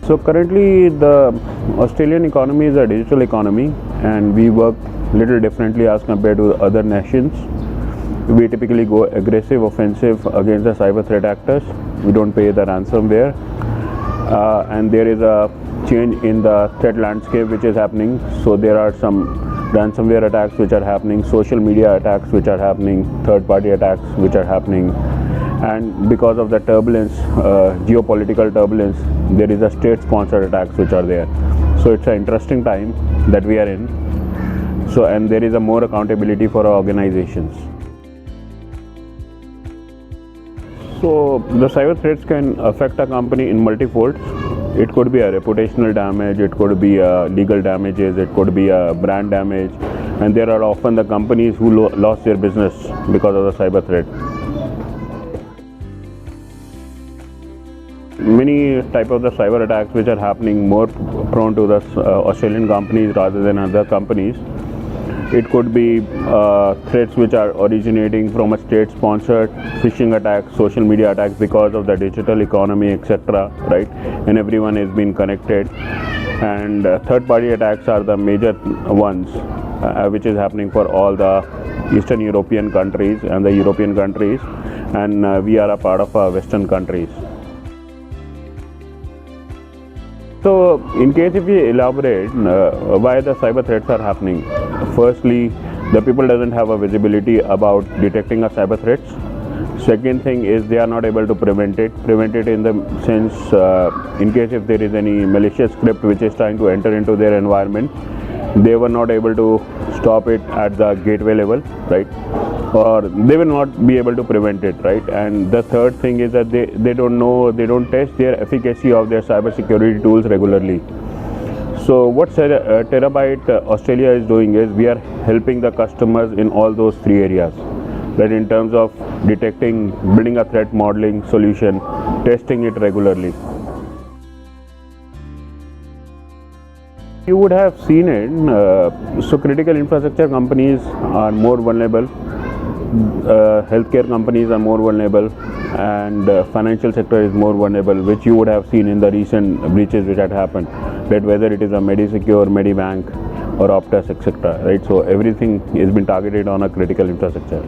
So currently the Australian economy is a digital economy, and we work little differently as compared to other nations. We typically go aggressive, offensive against the cyber threat actors. We don't pay the ransomware, and there is a change in the threat landscape which is happening. So there are some ransomware attacks which are happening, social media attacks which are happening, third-party attacks which are happening, and because of the turbulence, geopolitical turbulence, there is a state-sponsored attacks which are there. So it's an interesting time that we are in. So, and there is a more accountability for our organizations. So the cyber threats can affect a company in multi-folds. It could be a reputational damage, it could be legal damages, it could be a brand damage, and there are often the companies who lost their business because of the cyber threat. Many type of the cyber attacks which are happening more prone to the Australian companies rather than other companies. It could be threats which are originating from a state-sponsored phishing attacks, social media attacks because of the digital economy, etc. Right, and everyone is being connected. And third-party attacks are the major ones, which is happening for all the Eastern European countries and the European countries, and we are a part of Western countries. So, in case if we elaborate why the cyber threats are happening, firstly, the people doesn't have a visibility about detecting a cyber threats. Second thing is they are not able to prevent it in the sense, in case if there is any malicious script which is trying to enter into their environment, they were not able to stop it at the gateway level, right? Or they will not be able to prevent it, right? And the third thing is that they don't test their efficacy of their cybersecurity tools regularly. So what Terrabyte Australia is doing is we are helping the customers in all those three areas, right? In terms of detecting, building a threat modeling solution, testing it regularly. You would have seen it. So critical infrastructure companies are more vulnerable. Healthcare companies are more vulnerable, and financial sector is more vulnerable, which you would have seen in the recent breaches which had happened, that whether it is a Medisecure, Medibank or Optus, etc. Right, so everything has been targeted on a critical infrastructure.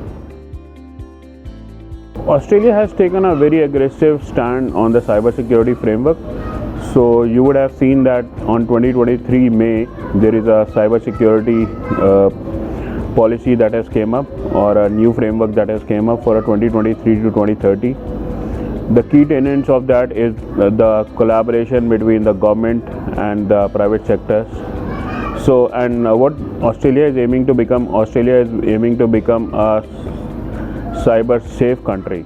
Australia has taken a very aggressive stand on the cybersecurity framework. So you would have seen that on 2023 May there is a cybersecurity policy that has came up, or a new framework that has came up for a 2023 to 2030. The key tenets of that is the collaboration between the government and the private sectors. So, and what Australia is aiming to become a cyber safe country.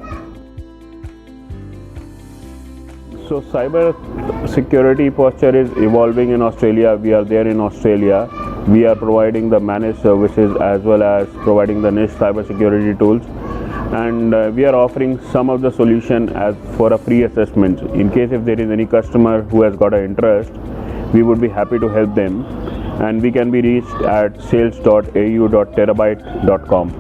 So cyber security posture is evolving in Australia. We are there in Australia. We are providing the managed services as well as providing the niche cyber security tools, and we are offering some of the solution as for a free assessment. In case if there is any customer who has got an interest, we would be happy to help them, and we can be reached at sales.au.terabyte.com.